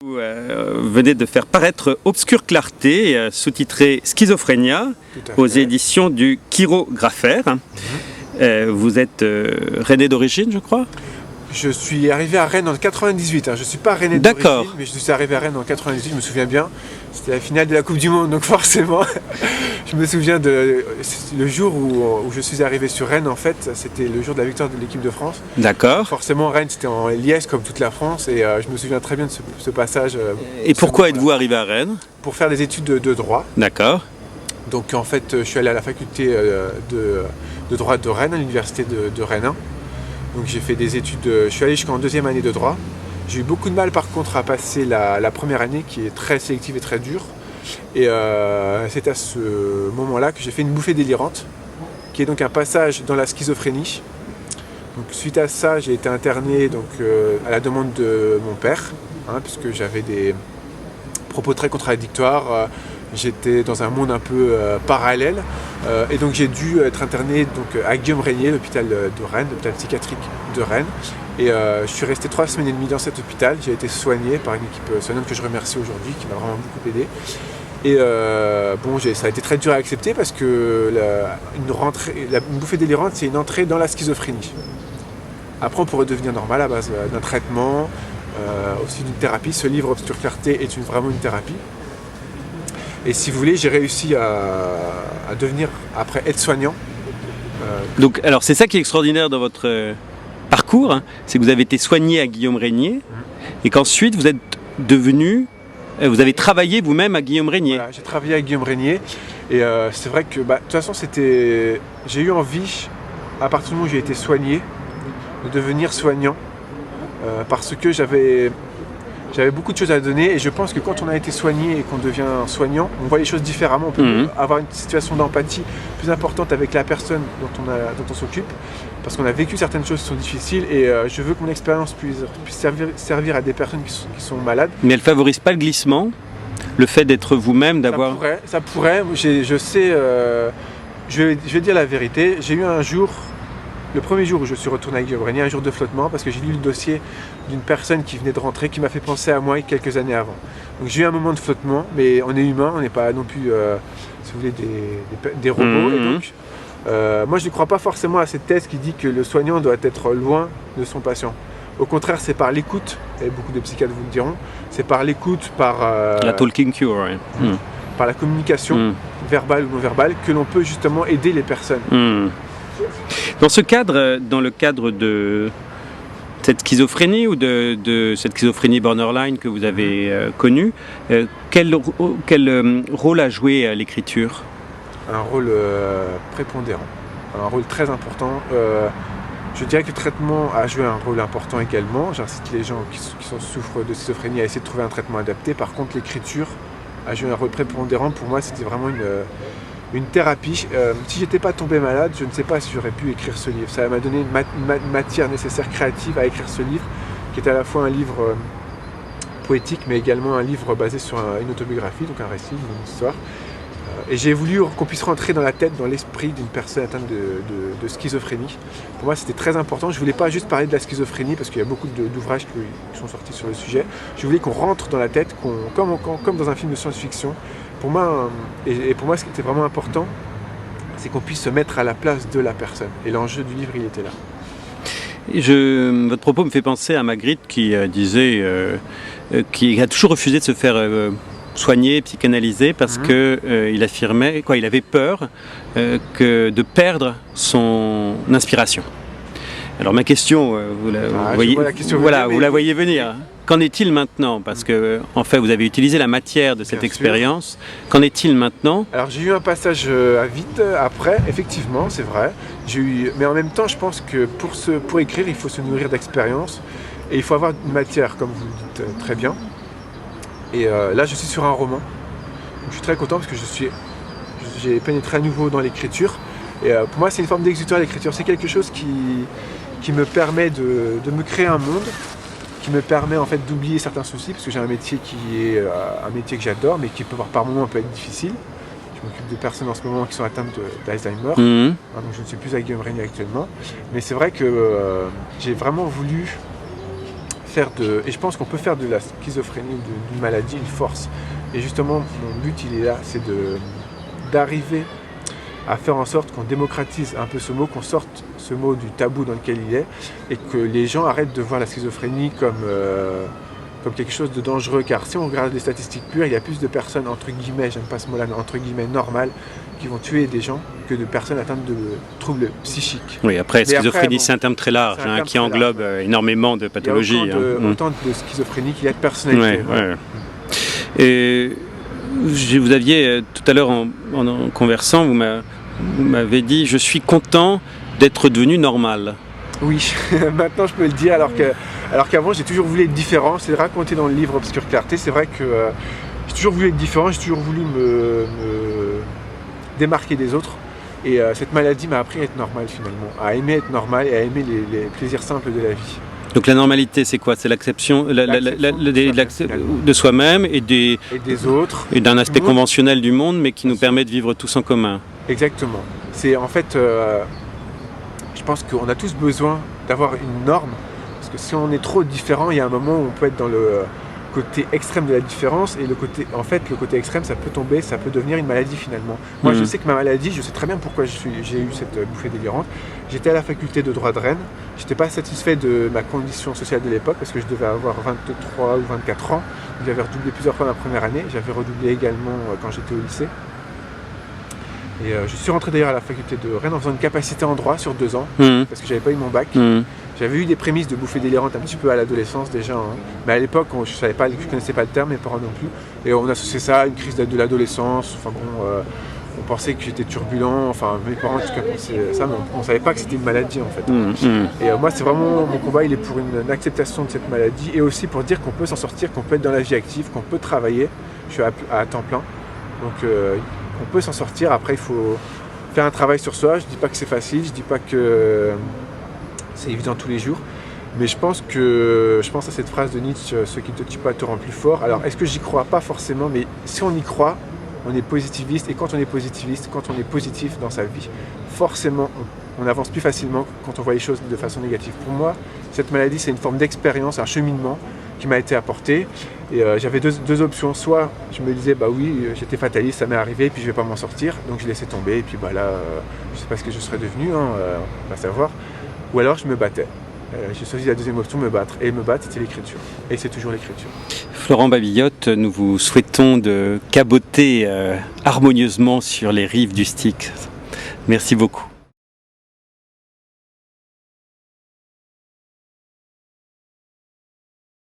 Vous venez de faire paraître Obscure Clarté, sous-titré Schizophrénia, aux éditions du Chirographaire. Vous êtes rennais d'origine, je crois? Je suis arrivé à Rennes en 98, je ne suis pas rennais d'origine, mais je suis arrivé à Rennes en 98, je me souviens bien. C'était la finale de la Coupe du Monde, donc forcément, je me souviens de le jour où je suis arrivé sur Rennes, en fait, c'était le jour de la victoire de l'équipe de France. D'accord. Forcément, Rennes, c'était en liesse comme toute la France, et je me souviens très bien de ce passage. Et pourquoi êtes-vous arrivé à Rennes? Pour faire des études de droit. D'accord. Donc en fait, je suis allé à la faculté de droit de Rennes, à l'université de Rennes 1. Donc j'ai fait des études, je suis allé jusqu'en deuxième année de droit. J'ai eu beaucoup de mal par contre à passer la première année qui est très sélective et très dure. Et c'est à ce moment-là que j'ai fait une bouffée délirante, qui est donc un passage dans la schizophrénie. Donc suite à ça, j'ai été interné donc, à la demande de mon père, puisque j'avais des propos très contradictoires. J'étais dans un monde un peu parallèle et donc j'ai dû être interné donc, à Guillaume Régnier, l'hôpital de Rennes, l'hôpital psychiatrique de Rennes. Et je suis resté 3 semaines et demie dans cet hôpital. J'ai été soigné par une équipe soignante que je remercie aujourd'hui, qui m'a vraiment beaucoup aidé. Et bon, ça a été très dur à accepter parce que une bouffée délirante, c'est une entrée dans la schizophrénie. Après, on pourrait devenir normal à base d'un traitement, aussi d'une thérapie. Ce livre Obscure Clarté est vraiment une thérapie. Et si vous voulez, j'ai réussi à devenir après aide-soignant. Donc, alors c'est ça qui est extraordinaire dans votre parcours, c'est que vous avez été soigné à Guillaume Régnier et qu'ensuite vous êtes devenu, vous avez travaillé vous-même à Guillaume Régnier. Voilà, j'ai travaillé à Guillaume Régnier et c'est vrai que de toute façon j'ai eu envie, à partir du moment où j'ai été soigné, de devenir soignant parce que j'avais beaucoup de choses à donner et je pense que quand on a été soigné et qu'on devient soignant, on voit les choses différemment, on peut avoir une situation d'empathie plus importante avec la personne dont on s'occupe parce qu'on a vécu certaines choses qui sont difficiles et je veux que mon expérience puisse servir à des personnes qui sont malades. Mais elle ne favorise pas le glissement, le fait d'être vous-même, d'avoir... Ça pourrait, je sais, je vais dire la vérité, j'ai eu un jour... Le premier jour où je suis retourné à Guillaume Régnier, un jour de flottement, parce que j'ai lu le dossier d'une personne qui venait de rentrer, qui m'a fait penser à moi quelques années avant. Donc j'ai eu un moment de flottement, mais on est humain, on n'est pas non plus, si vous voulez, des robots. Et donc, moi je ne crois pas forcément à cette thèse qui dit que le soignant doit être loin de son patient. Au contraire, c'est par l'écoute, et beaucoup de psychiatres vous le diront, c'est par l'écoute, par... la talking cure, ouais. Par la communication, verbale ou non verbale, que l'on peut justement aider les personnes. Dans ce cadre, dans le cadre de cette schizophrénie ou de cette schizophrénie borderline que vous avez connue, quel rôle a joué l'écriture? Un rôle prépondérant, un rôle très important. Je dirais que le traitement a joué un rôle important également. J'incite les gens qui souffrent de schizophrénie à essayer de trouver un traitement adapté. Par contre, l'écriture a joué un rôle prépondérant. Pour moi, c'était vraiment une thérapie. Si j'étais pas tombé malade, je ne sais pas si j'aurais pu écrire ce livre. Ça m'a donné une matière nécessaire créative à écrire ce livre, qui est à la fois un livre poétique, mais également un livre basé sur une autobiographie, donc un récit, une histoire. Et j'ai voulu qu'on puisse rentrer dans la tête, dans l'esprit d'une personne atteinte de schizophrénie. Pour moi, c'était très important. Je ne voulais pas juste parler de la schizophrénie, parce qu'il y a beaucoup d'ouvrages qui sont sortis sur le sujet. Je voulais qu'on rentre dans la tête, comme dans un film de science-fiction. Pour moi, pour moi, ce qui était vraiment important, c'est qu'on puisse se mettre à la place de la personne. Et l'enjeu du livre, il était là. Votre propos me fait penser à Magritte qui disait qu'il a toujours refusé de se faire soigner, psychanalyser parce qu'il affirmait, il avait peur de perdre son inspiration. Alors ma question, vous la voyez venir. Qu'en est-il maintenant? Parce que, en fait, vous avez utilisé la matière de cette expérience. Qu'en est-il maintenant? Alors, j'ai eu un passage à vide après, effectivement, c'est vrai. Mais en même temps, je pense que pour écrire, il faut se nourrir d'expérience. Et il faut avoir une matière, comme vous le dites très bien. Et là, je suis sur un roman. Donc, je suis très content parce que j'ai pénétré à nouveau dans l'écriture. Et pour moi, c'est une forme d'exutoire, l'écriture. C'est quelque chose qui me permet de me créer un monde, qui me permet en fait d'oublier certains soucis, parce que j'ai un métier qui est un métier que j'adore, mais qui par moments peut être difficile. Je m'occupe de personnes en ce moment qui sont atteintes d'Alzheimer, donc je ne suis plus à Guillaume Régnier actuellement. Mais c'est vrai que j'ai vraiment voulu et je pense qu'on peut faire de la schizophrénie ou d'une maladie une force. Et justement, mon but, il est là, c'est d'arriver à faire en sorte qu'on démocratise un peu ce mot, qu'on sorte ce mot du tabou dans lequel il est, et que les gens arrêtent de voir la schizophrénie comme quelque chose de dangereux. Car si on regarde les statistiques pures, il y a plus de personnes, entre guillemets, j'aime pas ce mot-là, mais entre guillemets normales, qui vont tuer des gens que de personnes atteintes de troubles psychiques. Oui, après, schizophrénie, bon, c'est un terme très large, qui englobe énormément de pathologies. Il y a autant de schizophrénie qu'il y a de personnalité. Ouais. Et vous aviez, tout à l'heure, en conversant, vous m'avez dit « Je suis content d'être devenu normal ». Oui, maintenant je peux le dire, alors qu'avant j'ai toujours voulu être différent. C'est raconté dans le livre Obscure Clarté. C'est vrai que j'ai toujours voulu être différent, j'ai toujours voulu me démarquer des autres. Et cette maladie m'a appris à être normal finalement, à aimer être normal et à aimer les plaisirs simples de la vie. Donc la normalité, c'est quoi? C'est l'acception de soi-même et des autres, et d'un aspect conventionnel du monde, mais qui nous permet de vivre tous en commun. Exactement. C'est en fait, je pense qu'on a tous besoin d'avoir une norme, parce que si on est trop différent, il y a un moment où on peut être dans le côté extrême de la différence, et le côté extrême, ça peut tomber, ça peut devenir une maladie finalement. Moi, je sais que ma maladie, je sais très bien pourquoi j'ai eu cette bouffée délirante. J'étais à la faculté de droit de Rennes, j'étais pas satisfait de ma condition sociale de l'époque, parce que je devais avoir 23 ou 24 ans, j'avais redoublé plusieurs fois ma première année, j'avais redoublé également quand j'étais au lycée. Et je suis rentré d'ailleurs à la faculté de Rennes en faisant une capacité en droit sur 2 ans, parce que j'avais pas eu mon bac. J'avais eu des prémices de bouffée délirante un petit peu à l'adolescence déjà, mais à l'époque je connaissais pas le terme, mes parents non plus, et on associait ça à une crise de l'adolescence. Enfin bon, on pensait que j'étais turbulent, enfin mes parents en tout cas pensaient ça, mais on savait pas que c'était une maladie en fait. Et moi c'est vraiment, mon combat il est pour une acceptation de cette maladie, et aussi pour dire qu'on peut s'en sortir, qu'on peut être dans la vie active, qu'on peut travailler. Je suis à temps plein, donc on peut s'en sortir. Après il faut faire un travail sur soi. Je dis pas que c'est facile, je dis pas que c'est évident tous les jours, mais je pense à cette phrase de Nietzsche, ce qui ne te tue pas te rend plus fort. Alors est-ce que j'y crois? Pas forcément, mais si on y croit, on est positiviste, et quand on est positiviste, quand on est positif dans sa vie, forcément on avance plus facilement quand on voit les choses de façon négative. Pour moi, cette maladie, c'est une forme d'expérience, un cheminement qui m'a été apporté, et j'avais deux options. Soit je me disais bah oui, j'étais fataliste, ça m'est arrivé et puis je vais pas m'en sortir, donc je laissais tomber, et puis bah là je sais pas ce que je serais devenu, on va savoir. Ou alors je me battais. J'ai choisi la deuxième option, me battre. Et me battre, c'était l'écriture. Et c'est toujours l'écriture. Florent Babillotte, nous vous souhaitons de caboter harmonieusement sur les rives du Styx. Merci beaucoup.